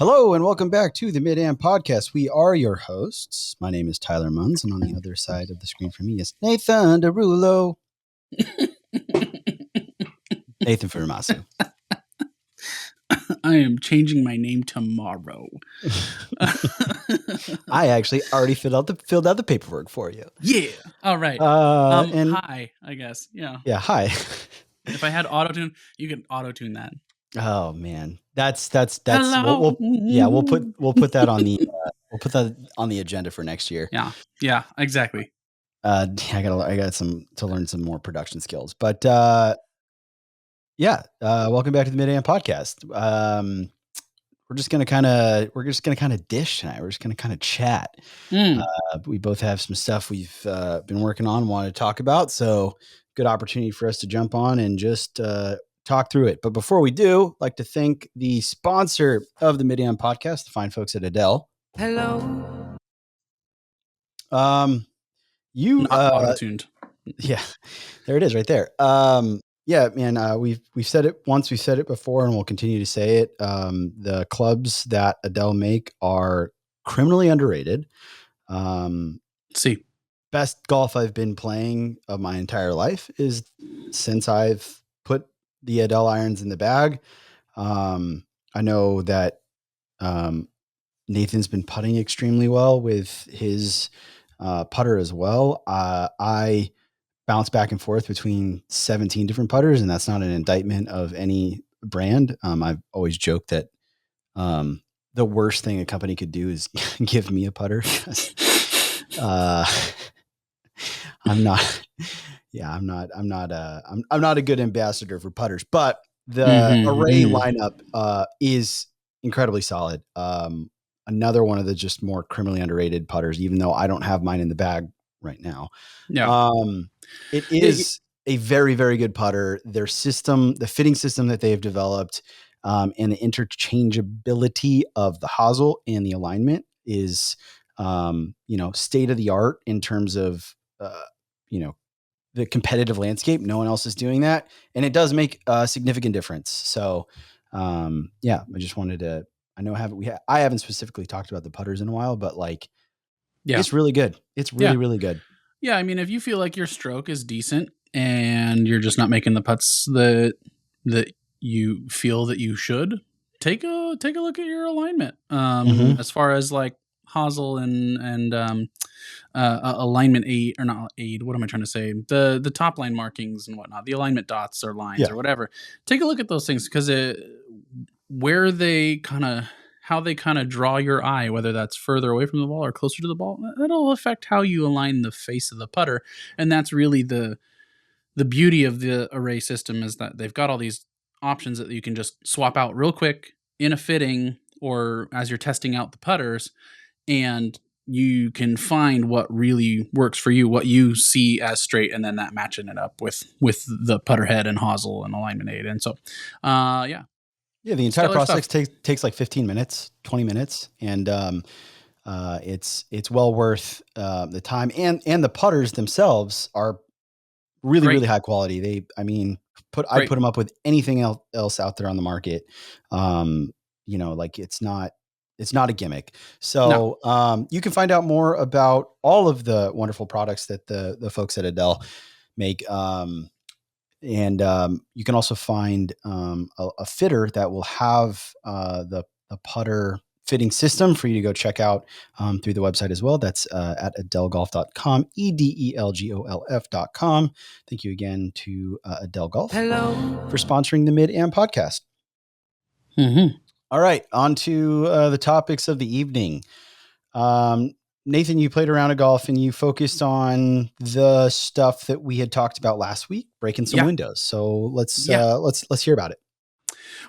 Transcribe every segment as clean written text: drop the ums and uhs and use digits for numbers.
Hello and welcome back to the Mid-Am Podcast. We are your hosts. My name is Tyler Munns, and on the other side of the screen from me is Nathan Derulo. Nathan Firmasu. I am changing my name tomorrow. I actually already filled out the paperwork for you. Yeah. All right. And hi, I guess. Yeah. yeah, hi. If I had auto-tune, you could auto-tune that. Oh man, that's. Hello. We'll put that on the agenda for next year. Yeah, exactly. I got to learn some more production skills, but welcome back to the Mid-Am Podcast. We're just gonna kind of dish tonight. We're just gonna kind of chat. We both have some stuff we've been working on, want to talk about. So good opportunity for us to jump on and just talk through it. But before we do, I'd like to thank the sponsor of the Mid-Am Podcast, the fine folks at Adele. Hello. You Not auto-tuned. Yeah, there it is right there. Yeah, man, we've said it once, we've said it before, and we'll continue to say it. The clubs that Adele make are criminally underrated. See, best golf I've been playing of my entire life is since I've put the Adele irons in the bag. I know that Nathan's been putting extremely well with his putter as well. I bounce back and forth between 17 different putters, and that's not an indictment of any brand. I've always joked that the worst thing a company could do is give me a putter. I'm not a good ambassador for putters, but the Array lineup is incredibly solid. Another one of the just more criminally underrated putters, even though I don't have mine in the bag right now. Yeah. It is a very, very good putter. Their system, the fitting system that they have developed, and the interchangeability of the hosel and the alignment is, state of the art in terms of, the competitive landscape. No one else is doing that, and it does make a significant difference. So, I just wanted to. I know I haven't specifically talked about the putters in a while, but it's really good. It's really, really good. Yeah, I mean, if you feel like your stroke is decent and you're just not making the putts that you feel that you should, take a look at your alignment. As far as like hosel and alignment aid, or not aid, what am I trying to say? The top line markings and whatnot, the alignment dots or lines or whatever. Take a look at those things, because how they kind of draw your eye, whether that's further away from the ball or closer to the ball, that'll affect how you align the face of the putter. And that's really the beauty of the Array system, is that they've got all these options that you can just swap out real quick in a fitting or as you're testing out the putters, and you can find what really works for you, what you see as straight, and then that matching it up with the putter head and hosel and alignment aid. And so, Yeah, the entire process takes like 15 minutes, 20 minutes, and it's well worth the time. And the putters themselves are really, really high quality. I'd put them up with anything else out there on the market. It's not a gimmick. So you can find out more about all of the wonderful products that the folks at Adele make. And you can also find a fitter that will have the putter fitting system for you to go check out through the website as well. That's at adelgolf.com, EDELGOLF.com. Thank you again to Adele Golf for sponsoring the Mid-Am Podcast. All right, on to the topics of the evening. Nathan, you played around a golf and you focused on the stuff that we had talked about last week, breaking some windows. So let's hear about it.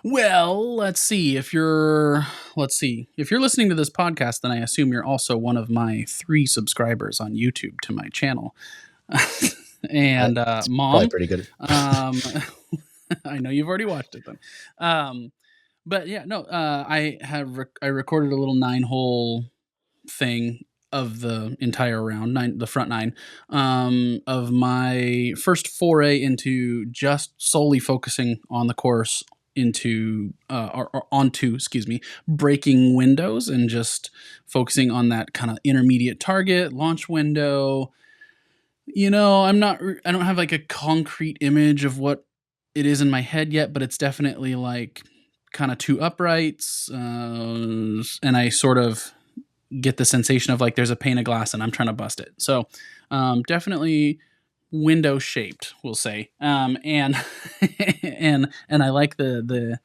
Well, let's see. If you're listening to this podcast, then I assume you're also one of my 3 subscribers on YouTube to my channel. And Mom, probably pretty good. I know you've already watched it then. But yeah, no, I recorded a little 9-hole thing of the entire round, the front 9, of my first foray into just solely focusing on the course into or onto, excuse me, breaking windows and just focusing on that kind of intermediate target launch window. I don't have like a concrete image of what it is in my head yet, but it's definitely like kind of two uprights, and I sort of get the sensation of like there's a pane of glass and I'm trying to bust it. So definitely window shaped, we'll say. And and I like the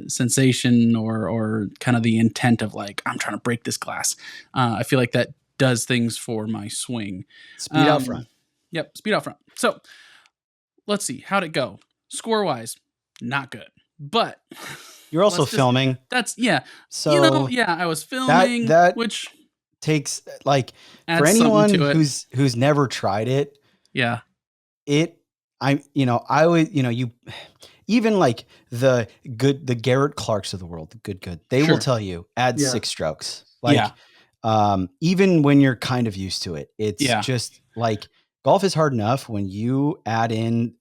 sensation or kind of the intent of like I'm trying to break this glass. I feel like that does things for my swing. Speed out front. Yep, speed out front. So let's see, how'd it go? Score wise, not good. But you're also filming. That's yeah. So I was filming that which takes like for anyone who's never tried it. Yeah. I would, you even like the Garrett Clarks of the world, the good, they will tell you add 6 strokes. Like, even when you're kind of used to it, it's just like golf is hard enough when you add in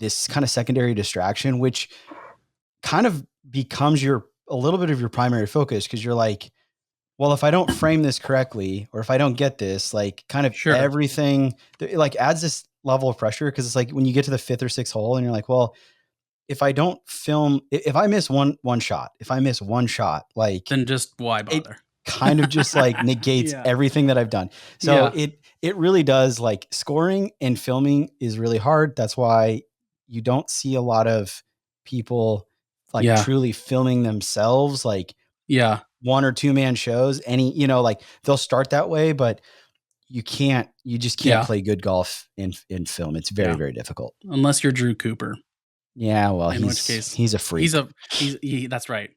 this kind of secondary distraction, which kind of becomes a little bit of your primary focus. Cause you're like, well, if I don't frame this correctly, or if I don't get this, like kind of everything like adds this level of pressure. Cause it's like when you get to the 5th or 6th hole and you're like, well, if I don't film, if I miss one shot, like then just why bother? It kind of just like negates everything that I've done. So it really does, like scoring and filming is really hard. That's why you don't see a lot of people like truly filming themselves, like 1 or 2 man shows. Like they'll start that way, but you just can't play good golf in film. It's very, very difficult. Unless you're Drew Cooper. Yeah. Well, in which case he's a freak. That's right.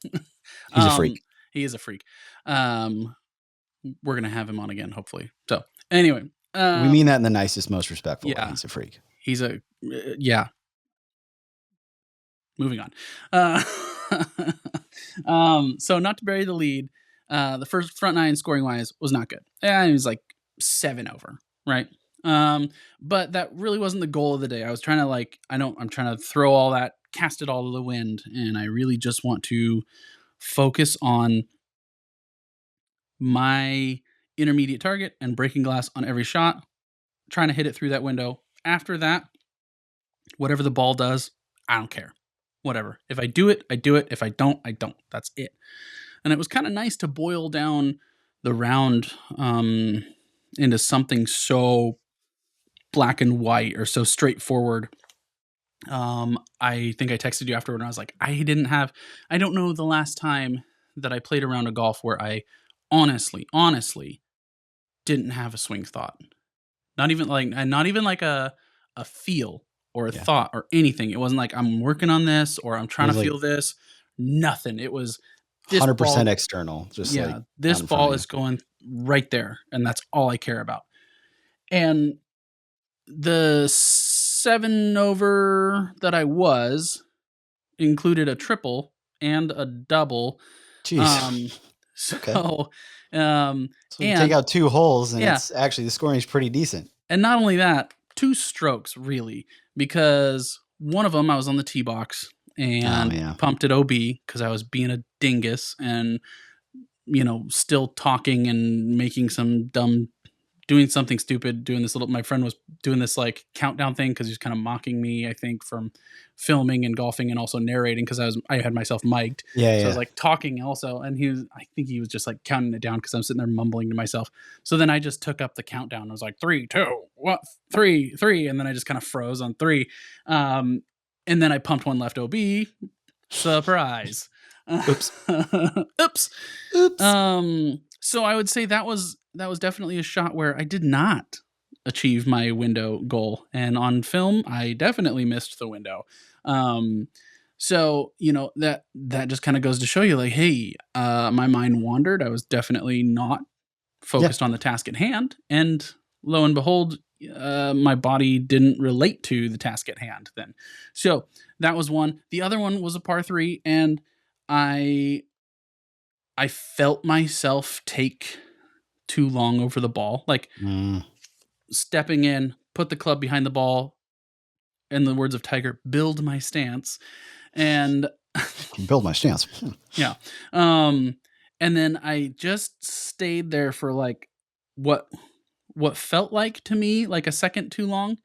He's a freak. He is a freak. We're going to have him on again, hopefully. So anyway, we mean that in the nicest, most respectful way. He's a freak. He's moving on. So not to bury the lead, the first front 9 scoring wise was not good. And it was like 7 over, right? But that really wasn't the goal of the day. I was trying to I'm trying to throw all that, cast it all to the wind. And I really just want to focus on my intermediate target and breaking glass on every shot, trying to hit it through that window. After that, whatever the ball does, I don't care. Whatever. If I do it, I do it. If I don't, I don't. That's it. And it was kind of nice to boil down the round into something so black and white or so straightforward. I think I texted you afterward and I was like, I don't know the last time that I played a round of golf where I honestly didn't have a swing thought. Not even like a feel or a thought or anything. It wasn't like I'm working on this or I'm trying to feel this. Nothing. It was 100% external. Just this ball is going right there, and that's all I care about. And the 7 over that I was included a triple and a double. Jeez. So you take out 2 holes and it's actually the scoring is pretty decent. And not only that, 2 strokes really, because one of them I was on the tee box and pumped it OB because I was being a dingus and still talking and making some doing something stupid, my friend was doing this like countdown thing because he was kind of mocking me, I think, from filming and golfing and also narrating because I had myself mic'd. So I was like talking also, and I think he was just like counting it down because I'm sitting there mumbling to myself. So then I just took up the countdown. I was like 3, 2, 1, 3, 3, and then I just kind of froze on 3. And then I pumped one left OB. Surprise. Oops. Oops. So I would say that was definitely a shot where I did not achieve my window goal. And on film, I definitely missed the window. So, that just kind of goes to show you like, hey, my mind wandered. I was definitely not focused on the task at hand. And lo and behold, my body didn't relate to the task at hand then. So that was one. The other one was a par 3. And I felt myself take too long over the ball, like stepping in, put the club behind the ball, in the words of Tiger, build my stance. And Can build my stance. yeah. And then I just stayed there for like what felt like to me like a second too long.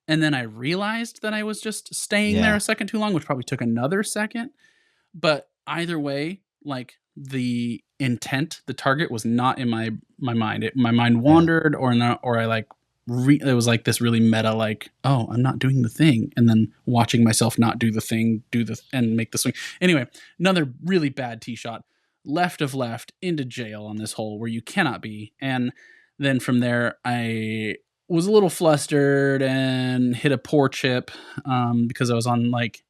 And then I realized that I was just staying there Yeah. a second too long, which probably took another second. But either way, like the intent, the target was not in my mind. My mind wandered, or not, or I like it was like this really meta, like, oh, I'm not doing the thing, and then watching myself not do the thing, and make the swing. Anyway, another really bad tee shot, left of left into jail on this hole where you cannot be, and then from there I was a little flustered and hit a poor chip because I was on like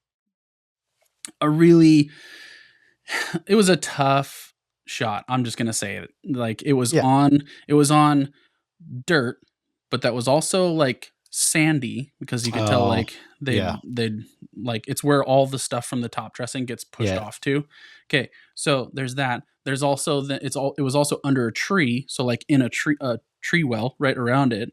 a really it was a tough shot. I'm just gonna say it. Like it was on dirt, but that was also like sandy because you could tell like they'd like it's where all the stuff from the top dressing gets pushed off to. Okay, so there's that. There's also it was also under a tree, so like in a tree well right around it.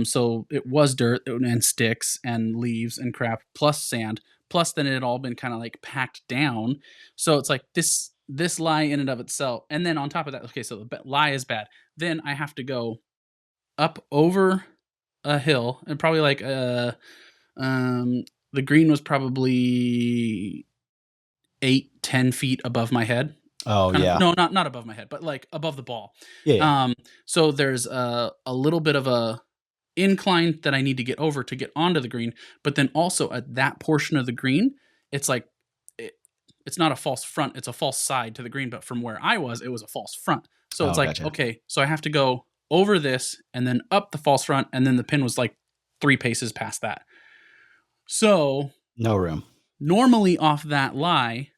So it was dirt and sticks and leaves and crap plus sand. Plus then it had all been kind of like packed down. So it's like this lie in and of itself. And then on top of that, okay, so the lie is bad. Then I have to go up over a hill and probably like the green was probably 8-10 feet above my head. No, not above my head, but like above the ball. So there's a little bit of a incline that I need to get over to get onto the green, but then also at that portion of the green, it's like it's not a false front, it's a false side to the green, but from where I was, it was a false front. So it's like, gotcha. Okay, so I have to go over this and then up the false front, and then the pin was like 3 paces past that. So no room. Normally off that lie,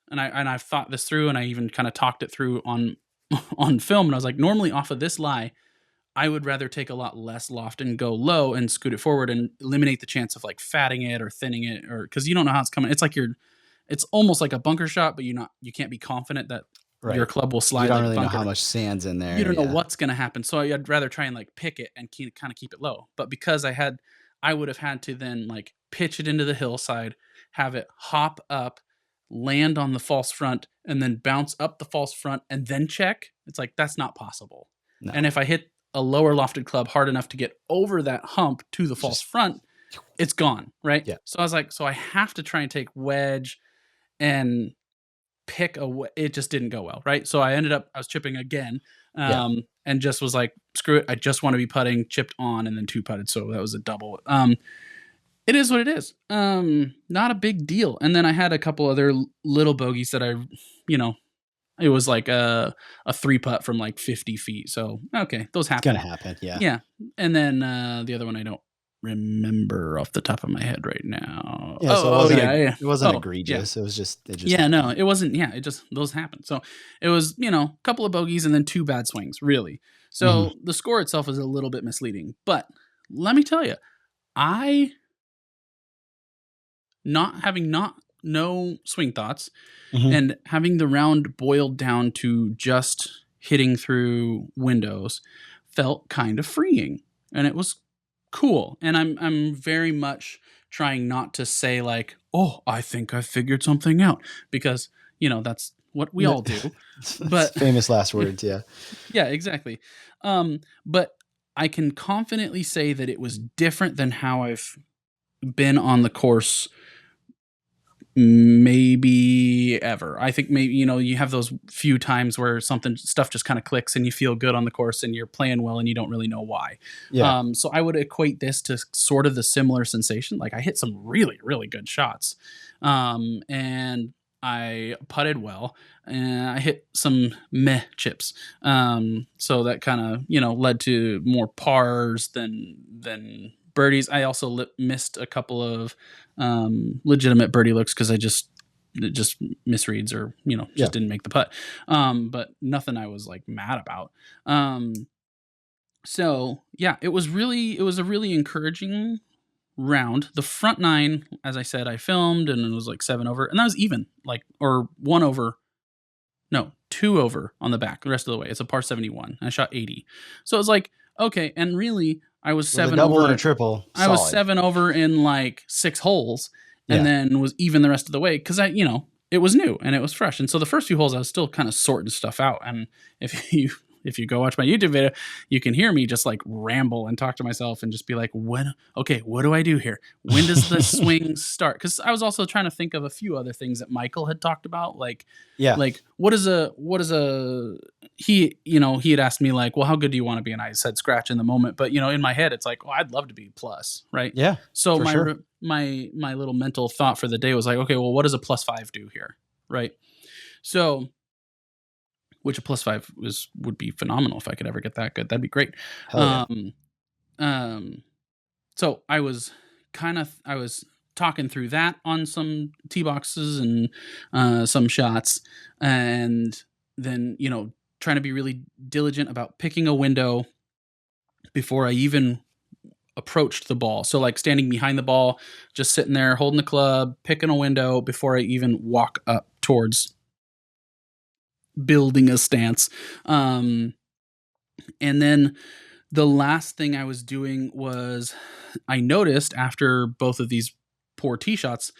and I've thought this through, and I even kind of talked it through on film, and I was like, normally off of this lie, I would rather take a lot less loft and go low and scoot it forward and eliminate the chance of like fatting it or thinning it, or because you don't know how it's coming. It's like it's almost like a bunker shot, but you can't be confident that your club will slide. You don't like really bunker. know how much sand's in there. You don't know what's going to happen. So I'd rather try and like pick it and kind of keep it low. But because I would have had to then like pitch it into the hillside, have it hop up, land on the false front, and then bounce up the false front and then check. It's like, that's not possible. No. And if I hit a lower lofted club hard enough to get over that hump to the false front, it's gone, right? Yeah. So I was like, so I have to try and take wedge and pick it just didn't go well, right? So I was chipping again, and just was like, screw it, I just want to be putting, chipped on, and then 2 putted, so that was a double. It is what it is. Not a big deal. And then I had a couple other little bogeys that it was like a 3 putt from like 50 feet. So, okay, those happen. It's gonna happen, yeah. Yeah. And then the other one I don't remember off the top of my head right now. Yeah, so it wasn't egregious. Yeah. It just no, it wasn't. Yeah, it just, those happened. So it was, a couple of bogeys and then 2 bad swings, really. So the score itself is a little bit misleading. But let me tell you, no swing thoughts, and having the round boiled down to just hitting through windows felt kind of freeing, and it was cool. And I'm very much trying not to say like, oh, I think I figured something out, because that's what we all do. But famous last words, yeah. Yeah, exactly. But I can confidently say that it was different than how I've been on the course maybe ever. I think maybe, you have those few times where stuff just kind of clicks and you feel good on the course and you're playing well and you don't really know why. Yeah. So I would equate this to sort of the similar sensation. Like I hit some really, really good shots. And I putted well, and I hit some meh chips. So that kind of, led to more pars than birdies. I also missed a couple of legitimate birdie looks because it just misreads, or didn't make the putt. But nothing I was like mad about. So yeah, it was a really encouraging round. The front 9, as I said, I filmed, and it was like 7 over, and that was even, like, or 1 over. No, 2 over on the back the rest of the way. It's a par 71. I shot 80. So it was like, okay, and really I was 7 double over and a triple. I was 7 over in like 6 holes, and Yeah. then was even the rest of the way because it was new and it was fresh. And so the first few holes I was still kind of sorting stuff out. And if you go watch my YouTube video, you can hear me just like ramble and talk to myself and just be like, what do I do here? When does the swing start? Because I was also trying to think of a few other things that Michael had talked about, like Yeah. what is a he had asked me like, well, how good do you want to be? And I said scratch in the moment, but in my head it's like, oh, I'd love to be plus, right? Yeah. So for sure. my little mental thought for the day was like, okay, well, what does a +5 do here, right? So, which a +5 would be phenomenal if I could ever get that good. That'd be great. Hell yeah. So I was talking through that on some tee boxes and some shots, and then trying to be really diligent about picking a window before I even approached the ball. So like standing behind the ball, just sitting there holding the club, picking a window before I even walk up towards building a stance. And then the last thing I was doing was I noticed after both of these poor tee shots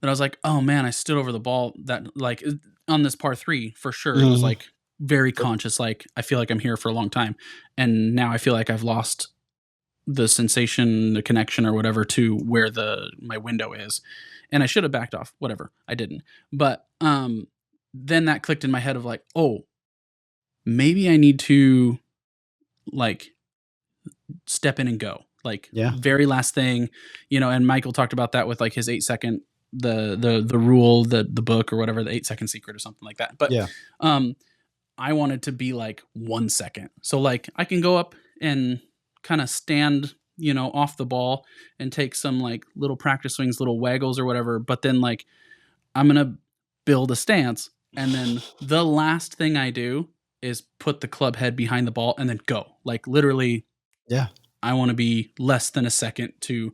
that I was like, oh man, I stood over the ball that like on this par 3 for sure. It was like very conscious. Like I feel like I'm here for a long time. And now I feel like I've lost the sensation, the connection or whatever to where my window is. And I should have backed off, whatever. I didn't. But then that clicked in my head of like, oh, maybe I need to like step in and go. Like very last thing, and Michael talked about that with like his 8-second, the rule, the book or whatever, the 8-second secret or something like that. But I wanted to be like 1 second. So like I can go up and kind of stand, off the ball and take some like little practice swings, little waggles or whatever. But then like I'm going to build a stance. And then the last thing I do is put the club head behind the ball and then go. Like literally, I want to be less than a second to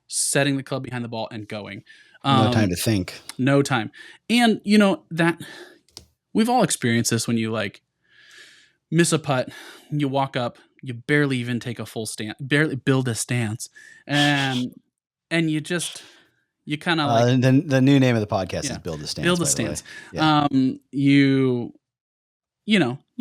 setting the club behind the ball and going. No time to think. No time. And that we've all experienced this when you like miss a putt, you walk up, you barely even take a full stance, barely build a stance. And you kind of like the new name of the podcast is Build a Stance. Build a Stance. You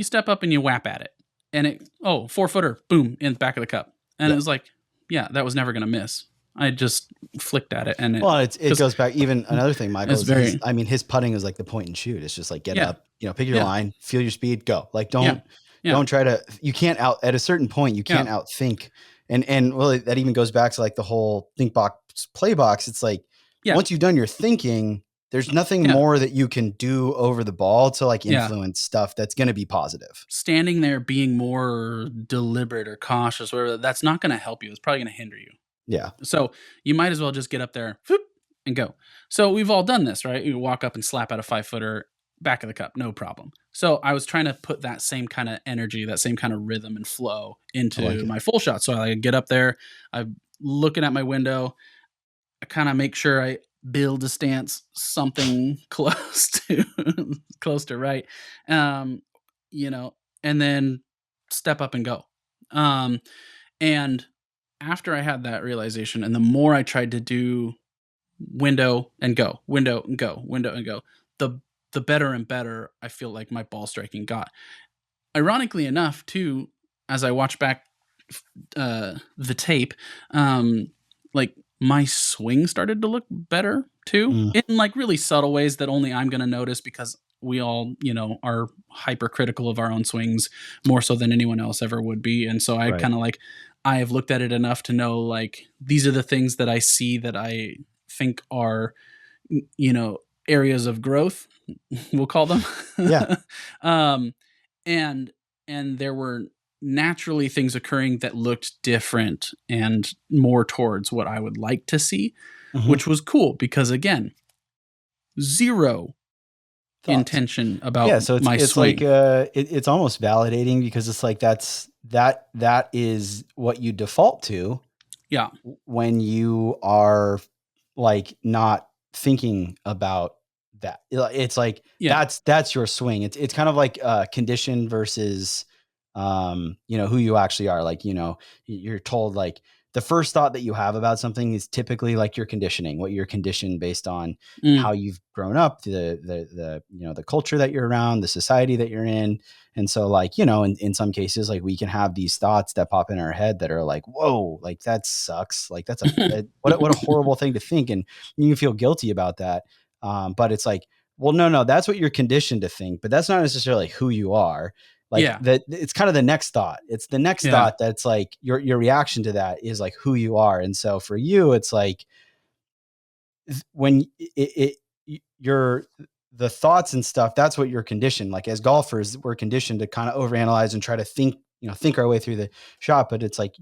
step up and you whap at it. And it 4-footer, boom, in the back of the cup. And it was like, that was never going to miss. I just flicked at it. And it goes back. Even another thing, Michael, his putting is like the point and shoot. It's just like get up, pick your line, feel your speed, go. Like don't try to, you can't at a certain point, you can't outthink. And well, that even goes back to like the whole think box, play box. It's like, once you've done your thinking, there's nothing more that you can do over the ball to like influence stuff that's going to be positive. Standing there being more deliberate or cautious, whatever, that's not going to help you. It's probably going to hinder you. Yeah. So you might as well just get up there and go. So we've all done this, right? You walk up and slap out a 5-footer back of the cup, no problem. So I was trying to put that same kind of energy, that same kind of rhythm and flow into my full shot. So I get up there, I'm looking at my window, I kind of make sure I build a stance, something close to right, and then step up and go. And after I had that realization, and the more I tried to do window and go, window and go, window and go, the better and better I feel like my ball striking got. Ironically enough, too, as I watch back the tape, like my swing started to look better too, in like really subtle ways that only I'm going to notice because we all, are hypercritical of our own swings more so than anyone else ever would be. And so I kind of like, I have looked at it enough to know like these are the things that I see that I think are, areas of growth, we'll call them. Yeah. And there were naturally things occurring that looked different and more towards what I would like to see, which was cool because again, zero intention about so my it's swing. Like it's almost validating because it's like that is what you default to. Yeah. When you are like not thinking about that, it's like that's your swing. It's kind of like condition versus who you actually are. Like you're told like the first thought that you have about something is typically like your conditioning, what you're conditioned based on, Mm. how you've grown up, the you know, the culture that you're around, the society that you're in. And so, like, you know, in some cases, like, we can have these thoughts that pop in our head that are like, whoa, like, that sucks. Like, that's what a horrible thing to think. And you feel guilty about that. But it's like, well, no, that's what you're conditioned to think, but that's not necessarily who you are. Like, Yeah. that, it's kind of the next thought. It's the next Yeah. thought that's like your reaction to that is like who you are. And so for you, it's like when you're the thoughts and stuff, that's what you're conditioned. Like, as golfers, we're conditioned to kind of overanalyze and try to think our way through the shot. But it's like,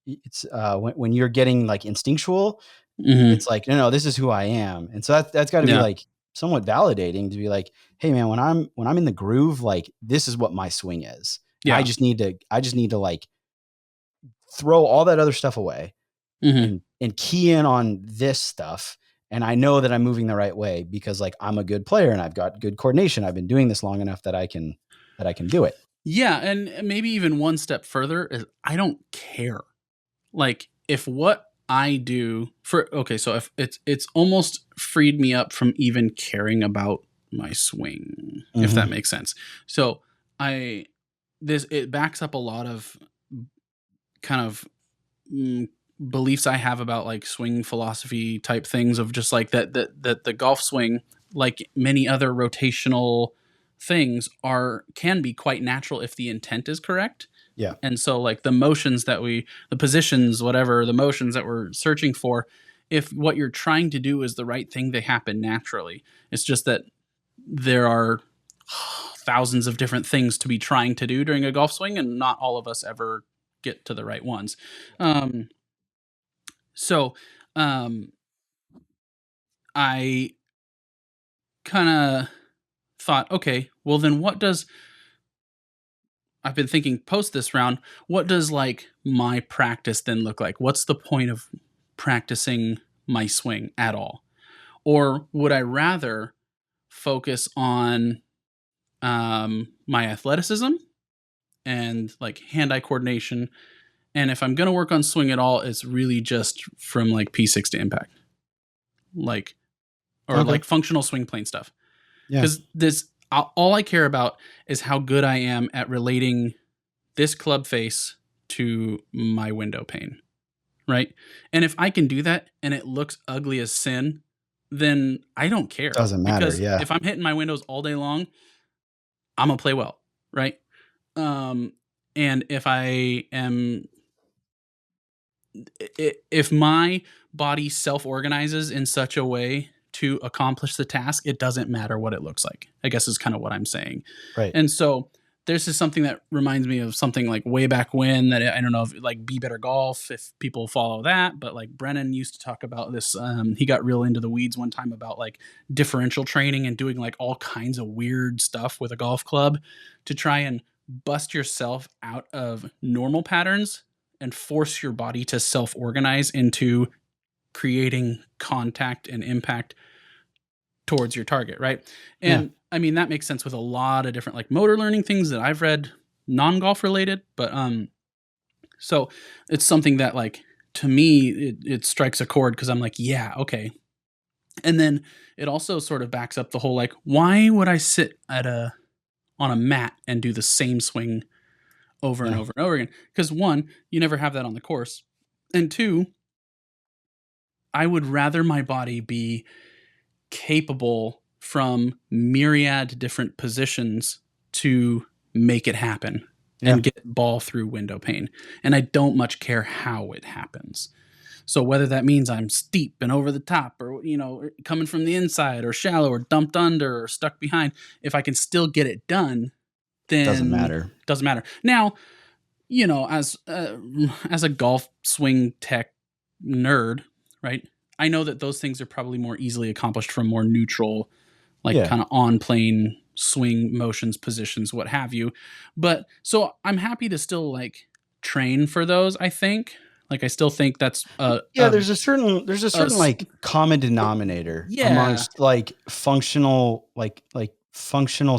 it's when you're getting like instinctual, Hmm. it's like, no, this is who I am. And so that's got to be Yeah. like somewhat validating to be like, hey man, when I'm in the groove, like, this is what my swing is. And Yeah. I just need to like throw all that other stuff away Hmm. and key in on this stuff. And I know that I'm moving the right way because, like, I'm a good player and I've got good coordination. I've been doing this long enough that I can do it. Yeah. And maybe even one step further is I don't care. Like, if what I do so if it's almost freed me up from even caring about my swing, if that Mm-hmm. makes sense. So I this it backs up a lot of kind of mm, beliefs I have about like swing philosophy type things, of just like that the golf swing, like many other rotational things, are can be quite natural if the intent is correct. Yeah. And so like the positions, whatever the motions that we're searching for, if what you're trying to do is the right thing, they happen naturally. It's just that there are thousands of different things to be trying to do during a golf swing, and not all of us ever get to the right ones. Um, so um, I kind of thought, okay, well then what does I've been thinking post this round, what does like my practice then look like? What's the point of practicing my swing at all? Or would I rather focus on my athleticism and like hand-eye coordination? And if I'm going to work on swing at all, it's really just from like P6 to impact, like, or Okay. like functional swing plane stuff. Yeah. Because all I care about is how good I am at relating this club face to my window pane, right? And if I can do that and it looks ugly as sin, then I don't care, Doesn't matter. because Yeah. if I'm hitting my windows all day long, I'm gonna play well, right? Um, and if I am, if my body self organizes in such a way to accomplish the task, it doesn't matter what it looks like, I guess is kind of what I'm saying. Right. And so this is something that reminds me of something like way back when, that I don't know if like Be Better Golf, if people follow that, but like Brennan used to talk about this. He got real into the weeds one time about like differential training and doing like all kinds of weird stuff with a golf club to try and bust yourself out of normal patterns and force your body to self organize into creating contact and impact towards your target, right? Yeah. And I mean that makes sense with a lot of different like motor learning things that I've read, non-golf related, but so it's something that like, to me it strikes a chord, because I'm like, yeah, okay. And then it also sort of backs up the whole like, why would I sit on a mat and do the same swing over and Yeah. over and over again? Because one, you never have that on the course, and two, I would rather my body be capable from myriad different positions to make it happen Yeah. and get ball through window pane. And I don't much care how it happens. So whether that means I'm steep and over the top, or coming from the inside, or shallow, or dumped under, or stuck behind, if I can still get it done, Doesn't then matter. it doesn't matter. Now, as a golf swing tech nerd, right? I know that those things are probably more easily accomplished from more neutral, like Yeah. kind of on plane swing motions, positions, what have you. But so I'm happy to still like train for those. I think, like, I still think that's Yeah, there's a certain s- like common denominator yeah, amongst like functional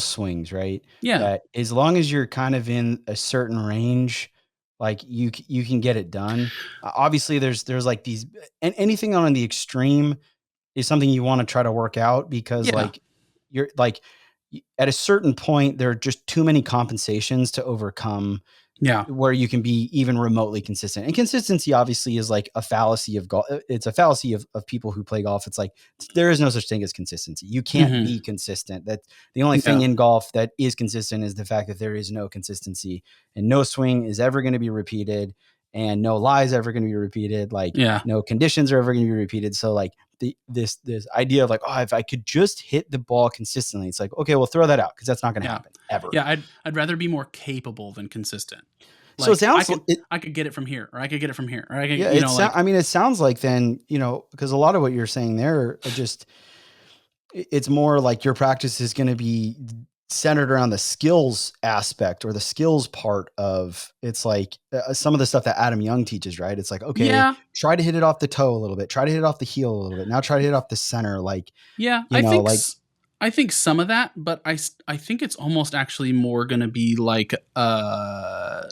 swings, right? yeah, That as long as you're kind of in a certain range, Like you can get it done. Obviously there's like these, and anything on the extreme is something you want to try to work out, because Yeah. like you're like at a certain point, there are just too many compensations to overcome Yeah. where you can be even remotely consistent. And consistency obviously is like a fallacy of golf. It's a fallacy of people who play golf. It's like, there is no such thing as consistency. You can't Hmm. be consistent. That the only thing Yeah. in golf that is consistent is the fact that there is no consistency, and no swing is ever going to be repeated, and no lie is ever going to be repeated. Like Yeah. no conditions are ever going to be repeated. So like this idea of like, oh, if I could just hit the ball consistently, it's like, okay, well, throw that out, because that's not going to Yeah. happen ever. Yeah. I'd rather be more capable than consistent. So it Like sounds I could get it from here, or I could get it from here, or I could, yeah, like, I mean, it sounds like then, because a lot of what you're saying there are just, it's more like your practice is going to be centered around the skills aspect, or the skills part of, it's like some of the stuff that Adam Young teaches, right? It's like, okay, yeah. try to hit it off the toe a little bit, try to hit it off the heel a little bit. Now try to hit it off the center. Like, Yeah, like, I think some of that, but I think it's almost actually more going to be like a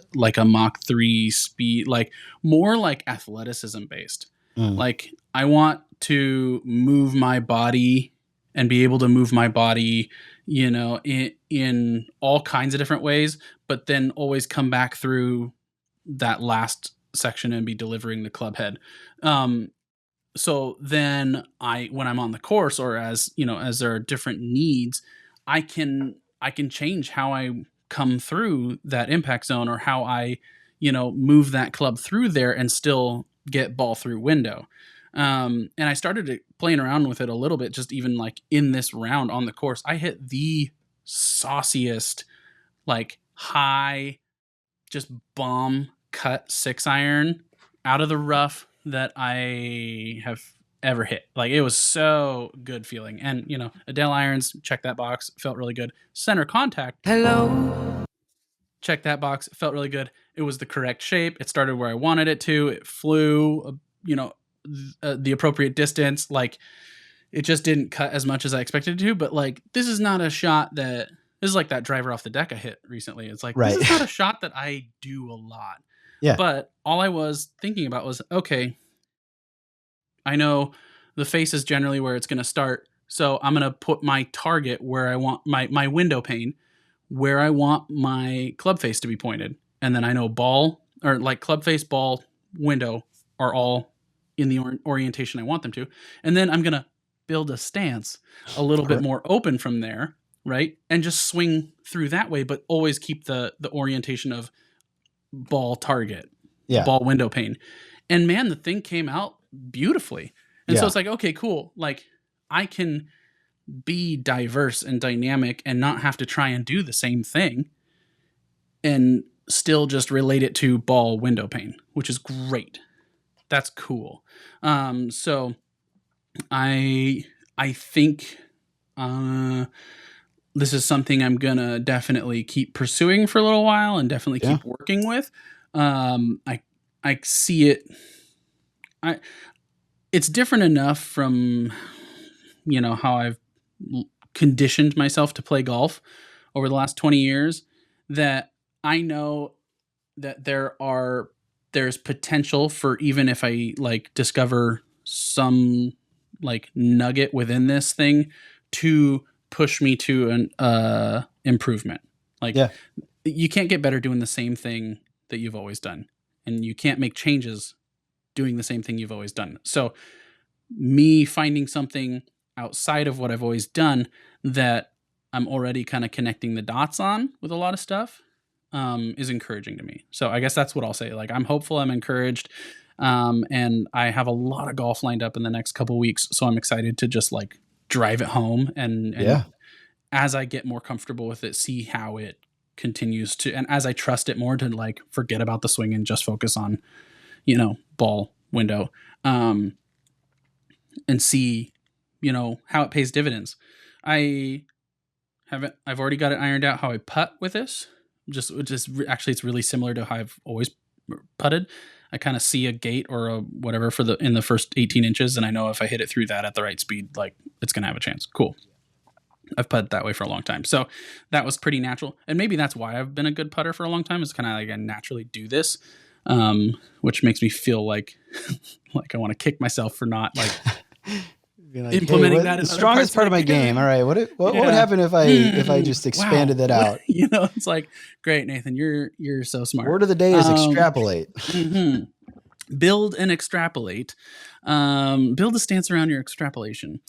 Mach 3 speed, like more like athleticism based. mm, Like I want to move my body and be able to move my body, in all kinds of different ways, but then always come back through that last section and be delivering the club head. So then when I'm on the course, or as there are different needs, I can change how I come through that impact zone, or how I move that club through there and still get ball through window. And I started playing around with it a little bit, just even like in this round on the course. I hit the sauciest, like high, just bomb cut 6-iron out of the rough that I have ever hit. Like it was so good feeling. And Adele irons, check that box, felt really good. Center contact, hello, check that box, felt really good. It was the correct shape. It started where I wanted it to. It flew, the appropriate distance. Like it just didn't cut as much as I expected it to. But like this is not a shot that. This is like that driver off the deck I hit recently. It's like, right. This is not a shot that I do a lot. Yeah. But all I was thinking about was, okay, I know the face is generally where it's going to start. So I'm going to put my target where I want my window pane, where I want my club face to be pointed. And then I know ball, or like club face, ball, window are all in the orientation I want them to. And then I'm going to build a stance a little bit more open from there, right? And just swing through that way, but always keep the orientation of ball target, Yeah. ball window pane. And man, the thing came out beautifully. And so it's like, okay, cool. Like I can be diverse and dynamic and not have to try and do the same thing, and still just relate it to ball window pane, which is great. That's cool. So I think this is something I'm gonna definitely keep pursuing for a little while, and definitely keep working with. I see it. It's different enough from how I've conditioned myself to play golf over the last 20 years that I know that there's potential for, even if I like discover some like nugget within this thing, to push me to an improvement. Like you can't get better doing the same thing that you've always done, and you can't make changes doing the same thing you've always done. So me finding something outside of what I've always done that I'm already kind of connecting the dots on with a lot of stuff is encouraging to me. So I guess that's what I'll say. Like I'm hopeful, I'm encouraged, and I have a lot of golf lined up in the next couple weeks. So I'm excited to just like drive it home and as I get more comfortable with it, see how it continues to, and as I trust it more, to like forget about the swing and just focus on, ball window, and see, how it pays dividends. I've already got it ironed out how I putt with this. Actually, it's really similar to how I've always putted. I kind of see a gate or a whatever in the first 18 inches, and I know if I hit it through that at the right speed, like it's gonna have a chance. Cool. I've putted that way for a long time. So that was pretty natural. And maybe that's why I've been a good putter for a long time, is kind of like I naturally do this, which makes me feel like like I want to kick myself for not like Be like, hey, implementing what that the in other parts strongest part of my game? All right, what would Yeah. happen if I just Wow. expanded that out? It's like, great, Nathan, you're so smart. Word of the day is extrapolate. Mhm. Build and extrapolate. Build a stance around your extrapolation.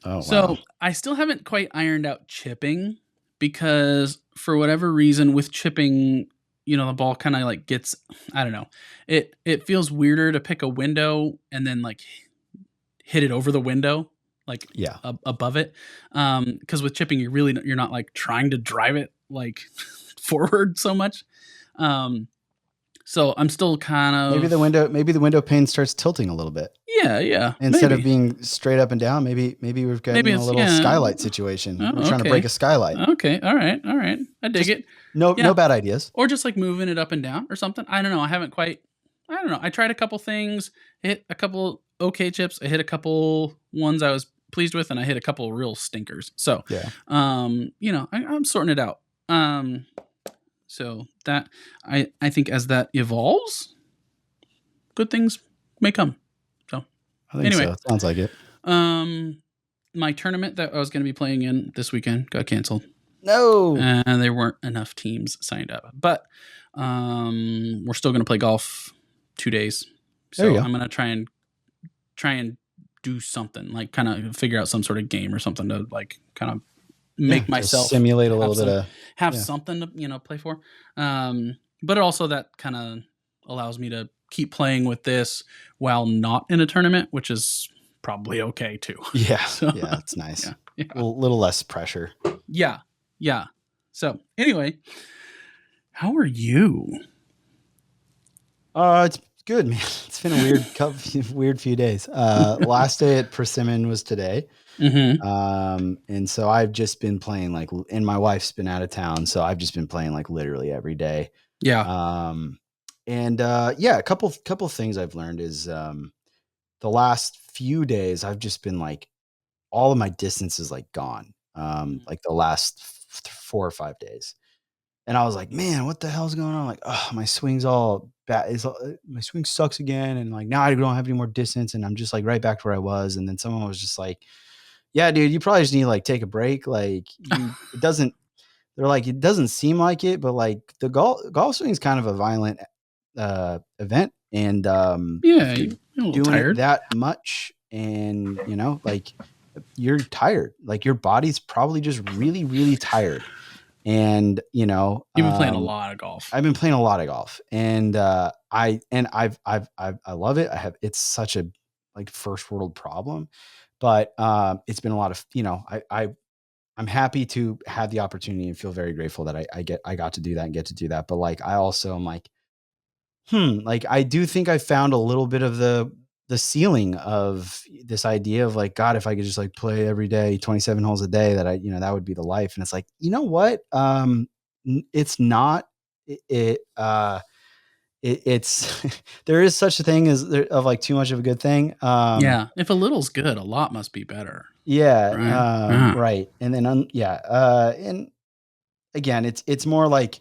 Oh, wow. So I still haven't quite ironed out chipping, because for whatever reason with chipping, the ball kind of like gets, I don't know. It feels weirder to pick a window and then like hit it over the window, like Yeah. above it. Because with chipping, you're not like trying to drive it like forward so much. So I'm still kind Maybe of, the window pane starts tilting a little bit. yeah, Instead of maybe. being straight up and down, maybe we've Maybe gotten a it's, little yeah. skylight situation. We're Oh, trying to break okay. a skylight. Okay. All right. I dig Just it. no Yeah. bad ideas. Or just like moving it up and down or something. I don't know. I don't know. I tried a couple things, hit a couple okay chips. I hit a couple ones I was pleased with, and I hit a couple real stinkers. So, Yeah. I'm sorting it out. So that I think as that evolves, good things may come. So I think anyway, so. Sounds like it. my tournament that I was going to be playing in this weekend got canceled. No. And there weren't enough teams signed up. But we're still going to play golf 2 days. There you So go. I'm going to try and do something, like kind of figure out some sort of game or something to like kind of make Just myself simulate a little bit of have something to play for. But also that kind of allows me to keep playing with this while not in a tournament, which is probably okay too. yeah. So, Yeah, it's nice. Yeah. A little less pressure. Yeah. So anyway, how are you? It's good, man. It's been a weird few days. Last day at Persimmon was today. Mm-hmm. And so I've just been playing and my wife's been out of town, so I've just been playing like literally every day. Yeah. A couple things I've learned is the last few days I've just been like all of my distance is like gone. Like the last 4 or 5 days. And I was like, man, what the hell's going on? Like, oh, my swing's all bad. My swing sucks again. And like, now I don't have any more distance. And I'm just like right back to where I was. And then someone was just like, yeah, dude, you probably just need to like take a break. Like they're like, it doesn't seem like it, but like the golf swing is kind of a violent event. And Yeah, if you're you're a little doing tired. it that much and like you're tired, like your body's probably just really, really tired. And You've been playing a lot of golf. I've been playing a lot of golf, and I love it. It's such a like first world problem, but it's been a lot of I'm happy to have the opportunity and feel very grateful that I got to do that and get to do that. But like I also am like, like I do think I found a little bit of the ceiling of this idea of like, God, if I could just like play every day, 27 holes a day, that would be the life. And it's like, you know what? It's not, it's, there is such a thing of like too much of a good thing. Yeah. If a little's good, a lot must be better. Yeah. Right. Right. And then, and again, it's more like,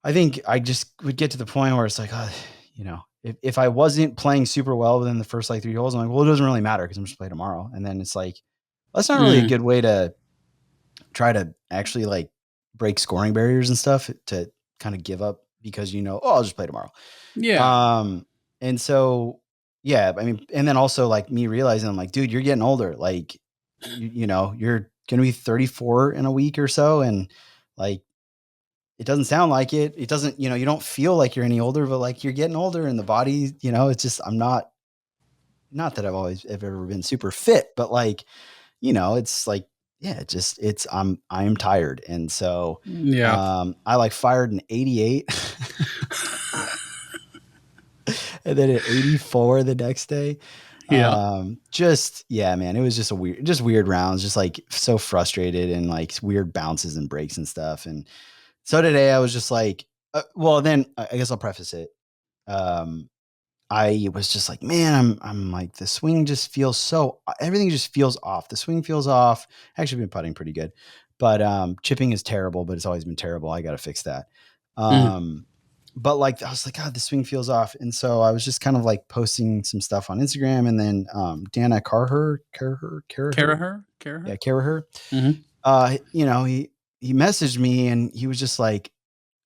I think I just would get to the point where it's like, if I wasn't playing super well within the first like 3 holes, I'm like, well, it doesn't really matter because I'm just playing tomorrow. And then it's like, that's not really a good way to try to actually like break scoring barriers and stuff, to kind of give up because I'll just play tomorrow. Yeah. And so, yeah, I mean, and then also like me realizing I'm like, dude, you're getting older. Like, you're going to be 34 in a week or so. And like, it doesn't sound like it. It doesn't, you don't feel like you're any older, but like you're getting older and the body, it's just, I'm not that I've ever been super fit, but like, it's like, yeah, I am tired. And so, Yeah. I like fired an 88 and then an 84 the next day. Yeah. Yeah, man, it was just weird rounds, just like so frustrated and like weird bounces and breaks and stuff. And so today I was just like, well, then I guess I'll preface it. I was just like, man, I'm like, the swing just feels so, everything just feels off. The swing feels off. Actually been putting pretty good, but chipping is terrible, but it's always been terrible. I got to fix that. Mm. But like, I was like, God, the swing feels off. And so I was just kind of like posting some stuff on Instagram, and then Dana Carher, Karaher. yeah, Carher, Mm-hmm. he messaged me and he was just like,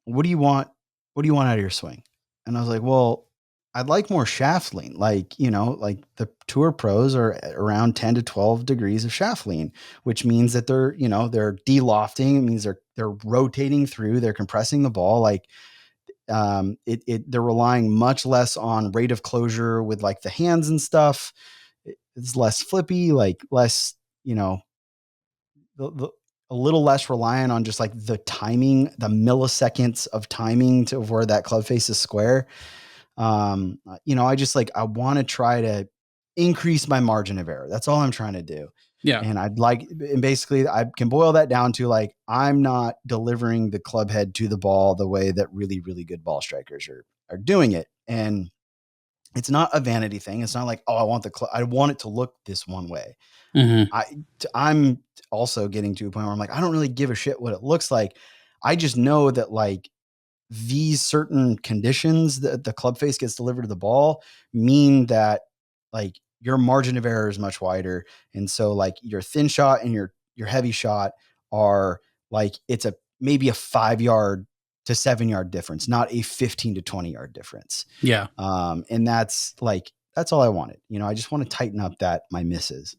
what do you want? What do you want out of your swing? And I was like, well, I'd like more shaft lean. Like, like the tour pros are around 10 to 12 degrees of shaft lean, which means that they're de-lofting. It means they're rotating through, they're compressing the ball. Like, they're relying much less on rate of closure with like the hands and stuff. It's less flippy, like less, the a little less reliant on just like the timing, the milliseconds of timing to where that club face is square. I just like, I want to try to increase my margin of error. That's all I'm trying to do. Yeah. And basically I can boil that down to like, I'm not delivering the club head to the ball the way that really, really good ball strikers are doing it. And it's not a vanity thing. It's not like, oh, I want it to look this one way. Mm-hmm. I'm also getting to a point where I'm like, I don't really give a shit what it looks like. I just know that like these certain conditions that the club face gets delivered to the ball mean that like your margin of error is much wider. And so like your thin shot and your heavy shot are like, it's maybe a 5 yard to 7 yard difference, not a 15 to 20 yard difference. Yeah. And that's all I wanted. I just want to tighten up my misses.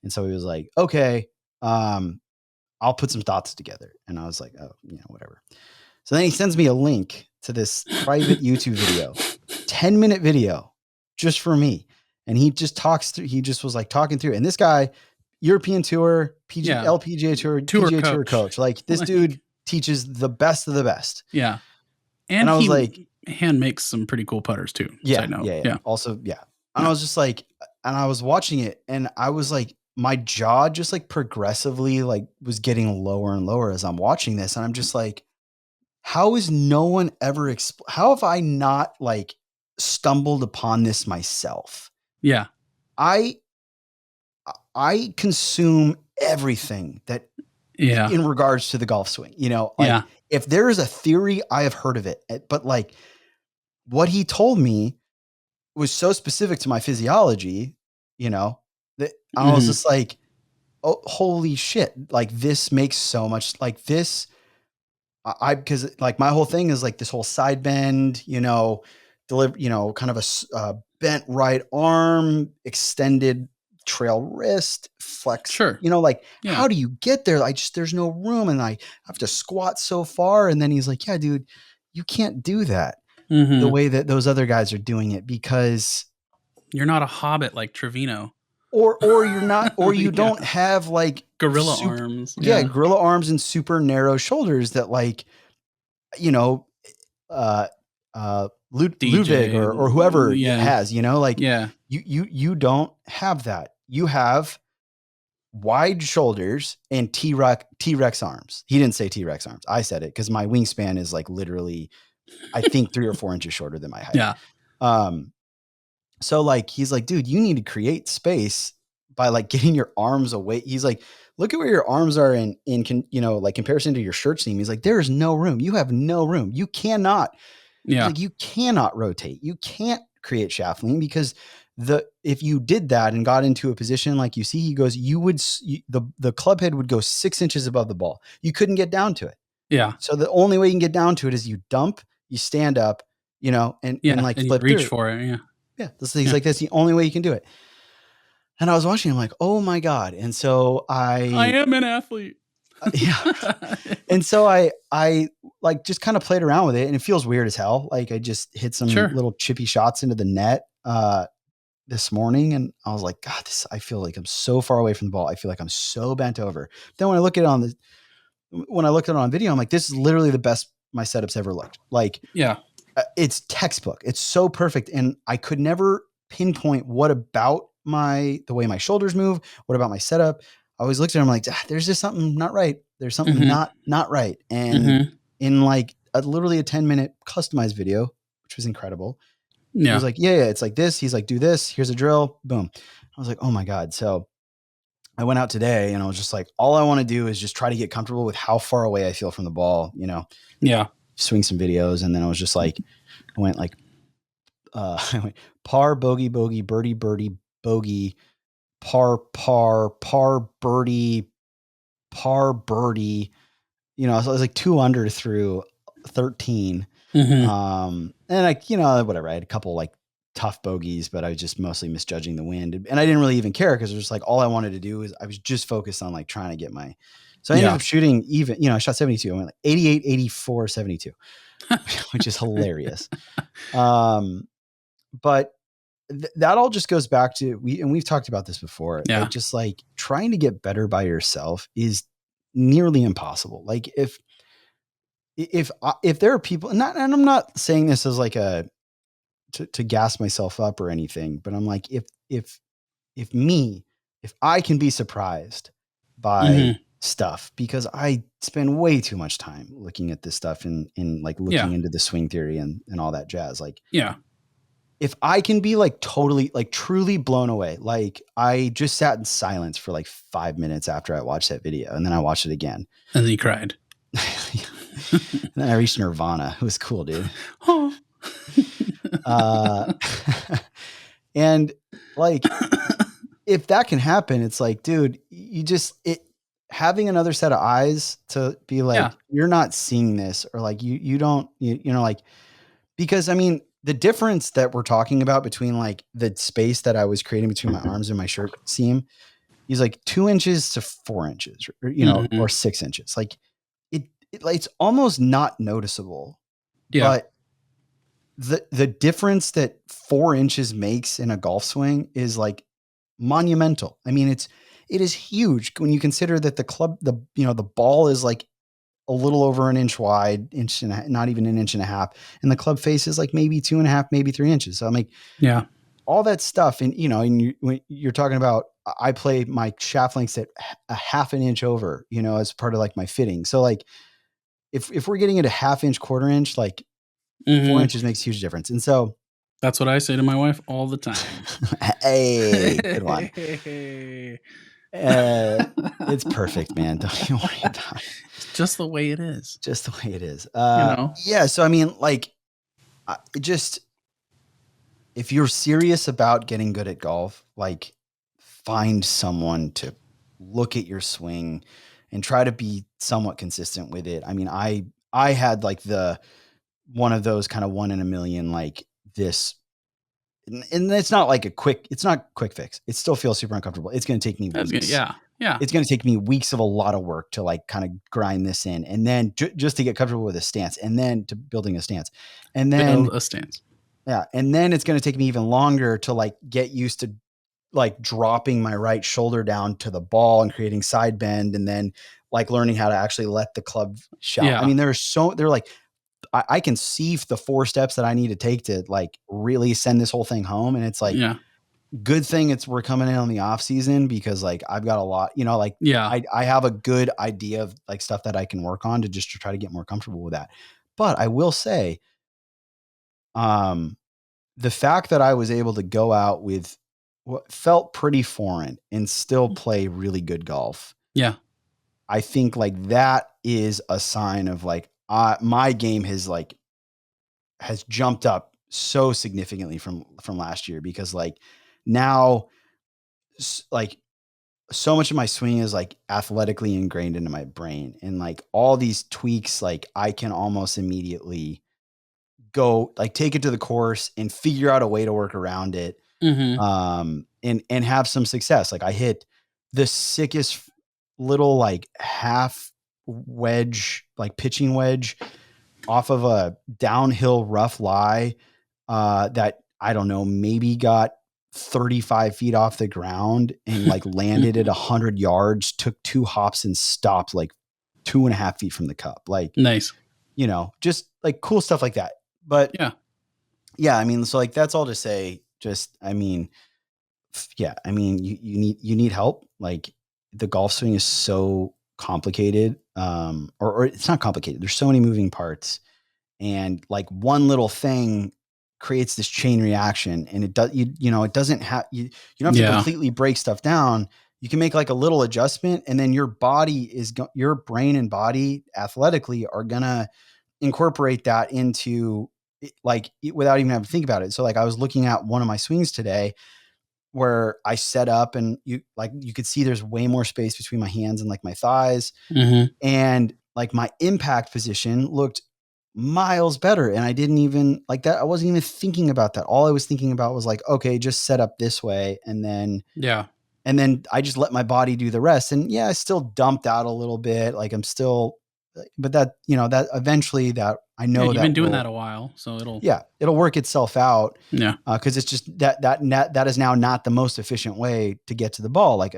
And so he was like, okay, I'll put some thoughts together. And I was like, oh, whatever. So then he sends me a link to this private YouTube video, 10-minute video just for me. And he just was like talking through. And this guy, European Tour, Yeah. LPGA Tour, Tour PGA Tour coach. coach, like this dude teaches the best of the best. Yeah. And I was like, hand makes some pretty cool putters too. yeah, Side note. yeah. Also, yeah. And I was just like, and I was watching it and I was like, my jaw just like progressively like was getting lower and lower as I'm watching this. And I'm just like, how is no one ever, how have I not like stumbled upon this myself? Yeah. I consume everything that in regards to the golf swing, like if there is a theory, I have heard of it, but like what he told me was so specific to my physiology, that I was just like, oh, holy shit. Like this makes so much like this. Because like my whole thing is like this whole side bend, deliver, kind of a bent right arm, extended trail wrist, flex. Sure. Like how do you get there? There's no room, and I have to squat so far. And then he's like, yeah, dude, you can't do that the way that those other guys are doing it because you're not a hobbit like Trevino. Or you're not, or you don't have like gorilla arms. Yeah, gorilla arms and super narrow shoulders that like, Ludwig or whoever has, like you don't have that. You have wide shoulders and T-Rex arms. He didn't say T-Rex arms. I said it because my wingspan is like literally, I think 3 or 4 inches shorter than my height. Yeah. So like, he's like, dude, you need to create space by like getting your arms away. He's like, look at where your arms are in like comparison to your shirt seam. He's like, there is no room. You have no room. You cannot. Yeah. Like, you cannot rotate. You can't create shaft lean because if you did that and got into a position like you see, he goes, the club head would go 6 inches above the ball. You couldn't get down to it. Yeah. So the only way you can get down to it is you dump, you stand up, and like flip reach through. for it. Yeah. Yeah. He's like, that's the only way you can do it. And I was watching, I'm like, oh my God. And so I am an athlete. Yeah. And so I like just kind of played around with it and it feels weird as hell. Like I just hit some little chippy shots into the net this morning. And I was like, God, I feel like I'm so far away from the ball. I feel like I'm so bent over. Then when I look at it on video, I'm like, this is literally the best my setup's ever looked. Like, it's textbook. It's so perfect. And I could never pinpoint what about the way my shoulders move, what about my setup. I always looked at him like, there's just something not right. There's something not right. And in like literally a 10-minute customized video, which was incredible, He was Yeah. like, yeah, it's like this. He's like, do this. Here's a drill. Boom. I was like, oh my God. So I went out today and I was just like, all I want to do is just try to get comfortable with how far away I feel from the ball, Yeah. swing some videos. And then I was just like, I went like, I went par, bogey, bogey, birdie, birdie, bogey, par, par, par, birdie, par, birdie. So I was like 2 under through 13. Hmm. And whatever. I had a couple like tough bogeys, but I was just mostly misjudging the wind. And I didn't really even care because it was like all I wanted to do is I was just focused on like trying to get so I ended Yeah. up shooting even, I shot 72. I went like 88, 84, 72, which is hilarious. But that all just goes back to we've talked about this before, Yeah. that just like trying to get better by yourself is nearly impossible. Like if there are people, and I'm not saying this as like to gas myself up or anything, but I'm like, if I can be surprised by Hmm. stuff, because I spend way too much time looking at this stuff and like looking Yeah. into the swing theory and all that jazz. Like Yeah. if I can be like totally, like truly blown away, like I just sat in silence for like 5 minutes after I watched that video, and then I watched it again. And then he cried. And then I reached Nirvana. It was cool, dude. Oh. And like, if that can happen, it's like, dude, having another set of eyes to be like, Yeah. you're not seeing this, or like, you don't, like, because I mean, the difference that we're talking about between like the space that I was creating between my arms and my shirt seam is like 2 inches to 4 inches, or Hmm. 6 inches. Like it's almost not noticeable, Yeah. but the difference that 4 inches makes in a golf swing is like monumental. I mean, it is huge when you consider that the ball is like a little over an inch wide, not even an inch and a half, and the club face is like maybe 2.5, maybe 3 inches. So I'm like, Yeah. all that stuff, and when you're talking about, I play my shaft lengths at a half an inch over, as part of like my fitting. So like, if we're getting at a half inch, quarter inch, like four Hmm. inches makes a huge difference. And so, That's what I say to my wife all the time. hey, good one. It's perfect, man. Don't you worry about it. It's just the way it is. Just the way it is. You know? Yeah. So, I mean, like, if you're serious about getting good at golf, like, find someone to look at your swing and try to be somewhat consistent with it. I mean, I had like one of those kind of 1 in a million, like this, and it's not like it's not quick fix. It still feels super uncomfortable. It's going to take me That's good. weeks. Yeah. Yeah. It's going to take me weeks of a lot of work to like kind of grind this in, and then just to get comfortable with a stance, and then to building a stance, and then Build a stance. yeah, and then it's going to take me even longer to like get used to like dropping my right shoulder down to the ball and creating side bend, and then like learning how to actually let the club shout. I Yeah. mean, they're like, I can see the 4 steps that I need to take to like really send this whole thing home. And it's like, Yeah. good thing we're coming in on the off season, because like I've got a lot, like Yeah. I have a good idea of like stuff that I can work on to try to get more comfortable with that. But I will say, the fact that I was able to go out with what felt pretty foreign and still play really good golf, Yeah. I think like that is a sign of like, my game has jumped up so significantly from last year, because like now, like so much of my swing is like athletically ingrained into my brain, and like all these tweaks, like I can almost immediately go like take it to the course and figure out a way to work around it, Hmm. and have some success. Like I hit the sickest little like half wedge, like pitching wedge off of a downhill rough lie, that I don't know, maybe got 35 feet off the ground and like landed at 100 yards, took 2 hops and stopped like 2.5 feet from the cup. Like, Nice. just like cool stuff like that. But Yeah. yeah, I mean, so like that's all to say, I mean, yeah, I mean, you need help. Like the golf swing is so complicated. Or it's not complicated. There's so many moving parts, and like one little thing creates this chain reaction, and it does, it doesn't have, you don't have to completely break stuff down. You can make like a little adjustment, and then your your brain and body athletically are gonna incorporate that into like without even having to think about it. So like I was looking at one of my swings today where I set up, and you could see there's way more space between my hands and like my thighs. And like my impact position looked miles better. And I didn't even like that. I wasn't even thinking about that. All I was thinking about was like, okay, just set up this way. And then I just let my body do the rest. And yeah, I still dumped out a little bit. Like I'm still, but that, that eventually that I know you've been doing that a while, so it'll work itself out. Yeah. Cause it's just that is now not the most efficient way to get to the ball. Like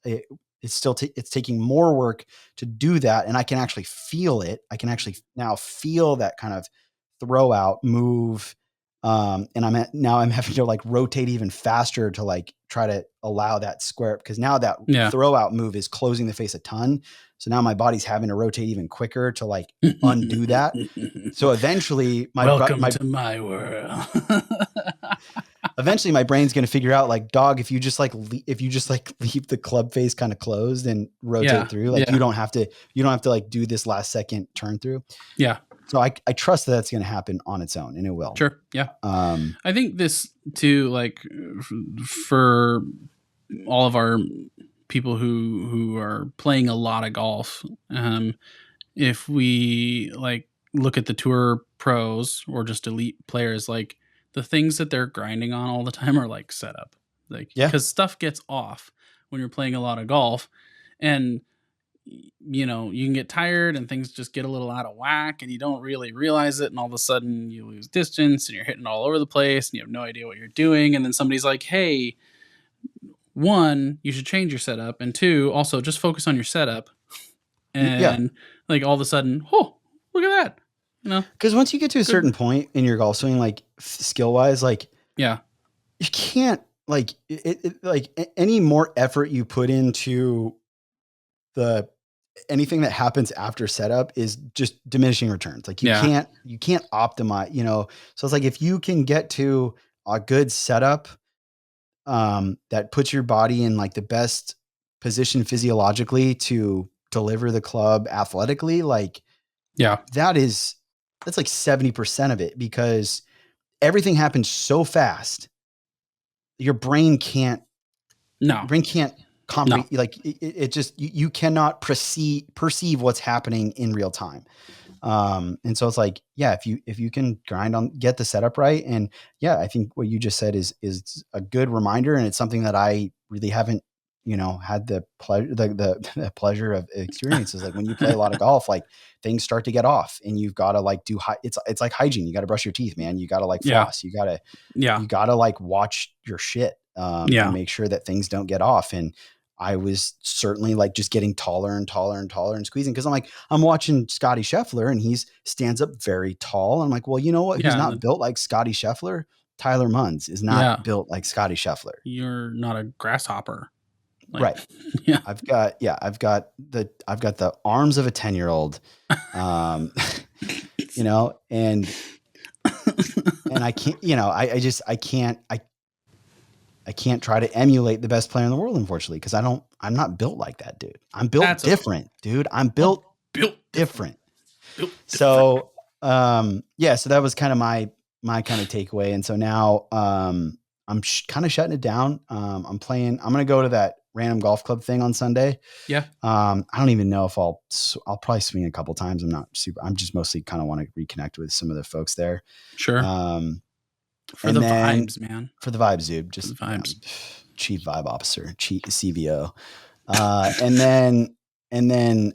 it's still, it's taking more work to do that. And I can actually feel it. I can actually now feel that kind of throw out move. And I'm having to like rotate even faster to like try to allow that square, because now that throw out move is closing the face a ton. So now my body's having to rotate even quicker to like undo that. So eventually welcome to my world. Eventually my brain's going to figure out like, dog, if you just like leave the club face kind of closed and rotate through, like you don't have to like do this last second turn through. Yeah. So I trust that that's going to happen on its own, and it will. Sure. Yeah. I think this too, like for all of our people who are playing a lot of golf, if we like look at the tour pros or just elite players, like the things that they're grinding on all the time are like setup, like because stuff gets off when you're playing a lot of golf, and you can get tired and things just get a little out of whack and you don't really realize it, and all of a sudden you lose distance and you're hitting all over the place and you have no idea what you're doing, and then somebody's like, hey, one, you should change your setup, and two, also just focus on your setup, and like all of a sudden, oh, look at that, because once you get to a certain point in your golf swing, like skill wise, like you can't like like any more effort you put into anything that happens after setup is just diminishing returns. Like you can't optimize, so it's like, if you can get to a good setup that puts your body in like the best position physiologically to deliver the club athletically, like that's like 70% of it, because everything happens so fast. Your brain can't comprehend, like it just, you cannot perceive what's happening in real time. And so it's like, if you can grind on, get the setup right. And I think what you just said is a good reminder. And it's something that I really haven't, had the pleasure, the pleasure of experiences. Like when you play a lot of golf, like things start to get off, and you've got to like do it's like hygiene. You got to brush your teeth, man. You got to like floss. You got to like watch your shit, and make sure that things don't get off. And I was certainly like just getting taller and taller and taller and squeezing, because I'm watching Scotty Scheffler and he stands up very tall. I'm like, well, you know what? Who's not built like Scotty Scheffler? Tyler Munns is not built like Scotty Scheffler. You're not a grasshopper. Like, right. Yeah. I've got the arms of a 10-year-old, and I can't, I can't try to emulate the best player in the world, unfortunately, because I'm not built like that, dude. I'm built different, dude. I'm built different. So, so that was kind of my kind of takeaway. And so now, I'm kind of shutting it down. I'm going to go to that random golf club thing on Sunday. Yeah. I don't even know if I'll probably swing a couple times. I'm just mostly kind of want to reconnect with some of the folks there. Sure. For the vibes, man. For the vibes, dude. Just the vibes. Chief vibe officer, chief CVO. And then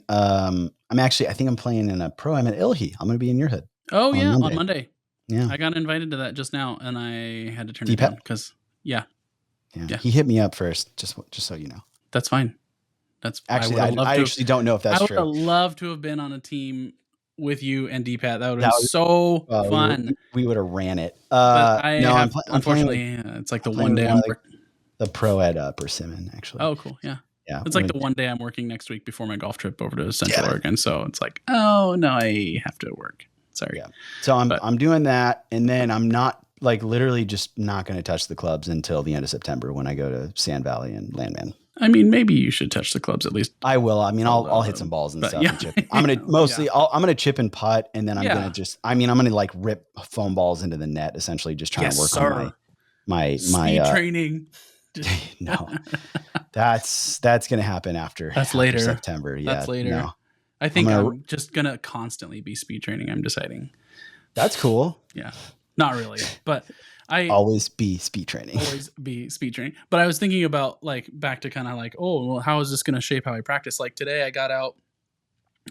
I think I'm playing in a pro. I'm at Ilhi. I'm going to be in your hood. Oh yeah. On Monday. Yeah. I got invited to that just now and I had to turn it down because Yeah. He hit me up first, just so you know. That's fine. That's actually, I actually don't know if that's true. I would have loved to have been on a team with you and D-Pat. That would have been so fun. We would have ran it. Unfortunately, it's like the one day I'm the pro at Persimmon, actually. Oh, cool. Yeah. Yeah. It's like the one day I'm working next week before my golf trip over to Central Oregon. So it's like, oh no, I have to work. Sorry. Yeah. So I'm doing that, and then I'm not like literally just not going to touch the clubs until the end of September when I go to Sand Valley and Landman. I mean, maybe you should touch the clubs at least. I will. I mean, I'll hit some balls and stuff and chip. I'm gonna mostly. I'm gonna chip and putt, and then I'm gonna just. I mean, I'm gonna like rip foam balls into the net, essentially, just trying to work on my speed training. No, that's gonna happen after. That's later. September. Yeah, that's later. No. I think I'm just gonna constantly be speed training. I'm deciding. That's cool. Yeah, not really, but. I always be speed training. But I was thinking about like back to kind of like, oh, well, how is this going to shape how I practice? Like today I got out,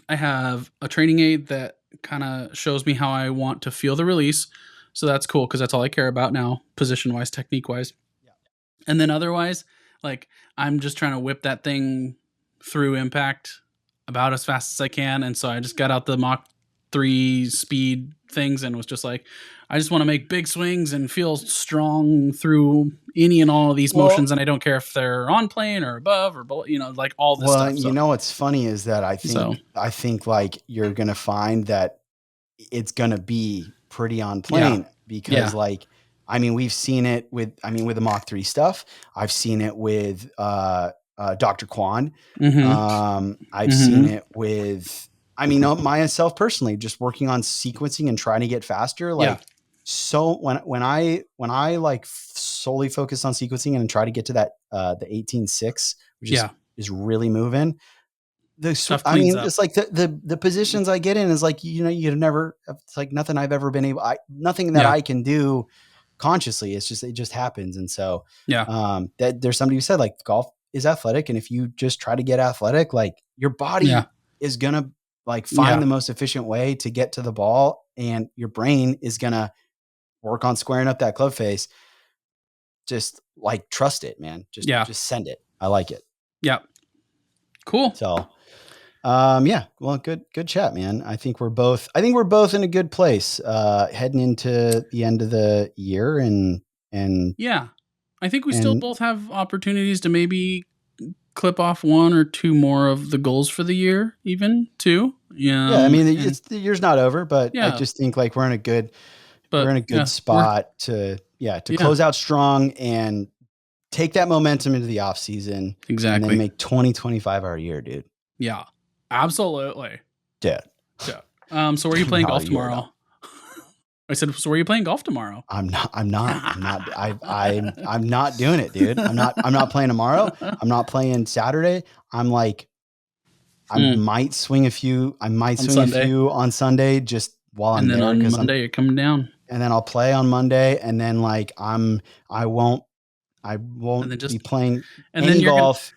I have a training aid that kind of shows me how I want to feel the release. So that's cool because that's all I care about now, position wise, technique wise. Yeah. And then otherwise, like I'm just trying to whip that thing through impact about as fast as I can. And so I just got out the Mach 3 speed things and was just like, I just want to make big swings and feel strong through any and all of these motions. And I don't care if they're on plane or above or below, like all this stuff. So. You know, what's funny is that I think like you're going to find that it's going to be pretty on plane because like, I mean, we've seen it with the Mach 3 stuff. I've seen it with, Dr. Kwan. I've seen it with, myself personally, just working on sequencing and trying to get faster. Like, so when I like solely focus on sequencing and try to get to that, the 18.6, which is really moving. It's like the positions I get in is like, you'd never, it's like nothing I've ever been able, nothing that I can do consciously. It just happens. And so, that there's somebody who said like golf is athletic. And if you just try to get athletic, like your body is going to like find the most efficient way to get to the ball, and your brain is going to work on squaring up that club face. Just like, trust it, man. Just send it. I like it. Yeah. Cool. So, well, good chat, man. I think we're both in a good place, heading into the end of the year and yeah, I think we still both have opportunities to maybe clip off one or two more of the goals for the year, even too. Yeah. I mean, the year's not over, but I just think like we're in a good spot to close out strong and take that momentum into the off season. Exactly. And then make 2025 our year, dude. Yeah, absolutely. Yeah. So where are you playing golf tomorrow? I said, so where are you playing golf tomorrow? I'm not doing it, dude. I'm not playing tomorrow. I'm not playing Saturday. I'm like, I might swing a few on Sunday just while I'm there. And then on Monday you're coming down. And then I'll play on Monday. And then like, I won't be playing any golf.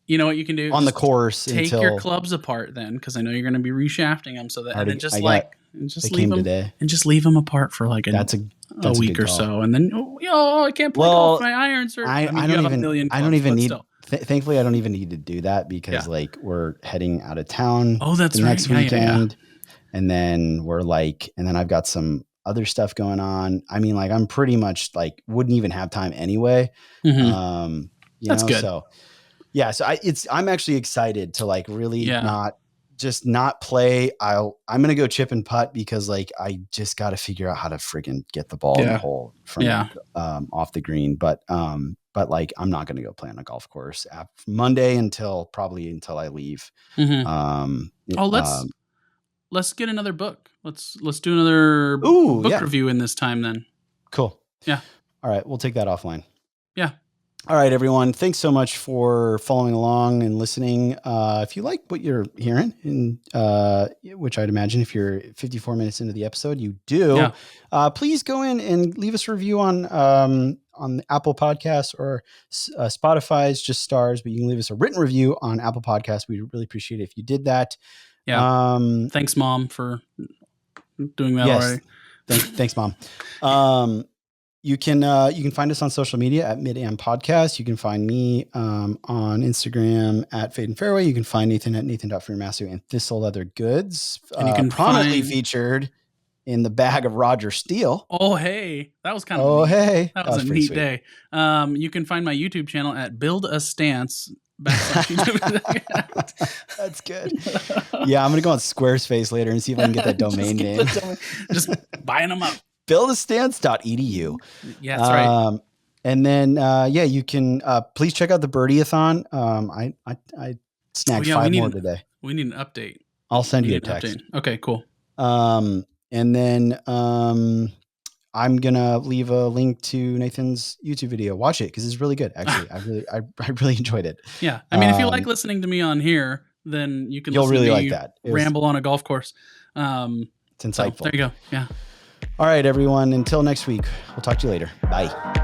You know what you can do on the course? Take your clubs apart then, because I know you're going to be reshafting them. So that and then just leave them today, and just leave them apart for like a week or so, and then I can't play golf. My irons are. I don't even need. Thankfully, I don't even need to do that because like we're heading out of town. Oh, that's the right. Next weekend, and then I've got some other stuff going on. I mean, like I'm pretty much like wouldn't even have time anyway. That's good. So. Yeah, so I'm actually excited to like really not play. I'm gonna go chip and putt because like I just got to figure out how to friggin' get the ball in the hole from off the green. But like I'm not gonna go play on a golf course Monday until I leave. Let's get another book. Let's do another book review in this time then. Cool. Yeah. All right, we'll take that offline. Yeah. All right, everyone. Thanks so much for following along and listening. If you like what you're hearing, which I'd imagine if you're 54 minutes into the episode, you do, please go in and leave us a review on Apple Podcasts or Spotify's just stars, but you can leave us a written review on Apple Podcasts. We'd really appreciate it if you did that. Yeah. Thanks, Mom, for doing that already. Thanks, Mom. You can find us on social media at Mid-Am Podcast. You can find me on Instagram at Fade and Fairway. You can find Nathan at Nathan.Freemasu and Thistle Leather Goods. And you can prominently featured in the bag of Roger Steele. Oh, hey. That was kind of neat. That was a neat day. You can find my YouTube channel at Build a Stance. That's good. Yeah, I'm going to go on Squarespace later and see if I can get that domain name. Just buying them up. buildastance.edu. Yeah, that's right. And then, you can please check out the Birdie-a-thon. I snagged 5 more today. We need an update. I'll send you a text. Okay, cool. And then I'm gonna leave a link to Nathan's YouTube video. Watch it because it's really good. Actually, I really enjoyed it. Yeah, I mean, if you like listening to me on here, then you'll really to like that. Ramble on a golf course. It's insightful. So there you go. Yeah. All right, everyone. Until next week, we'll talk to you later. Bye.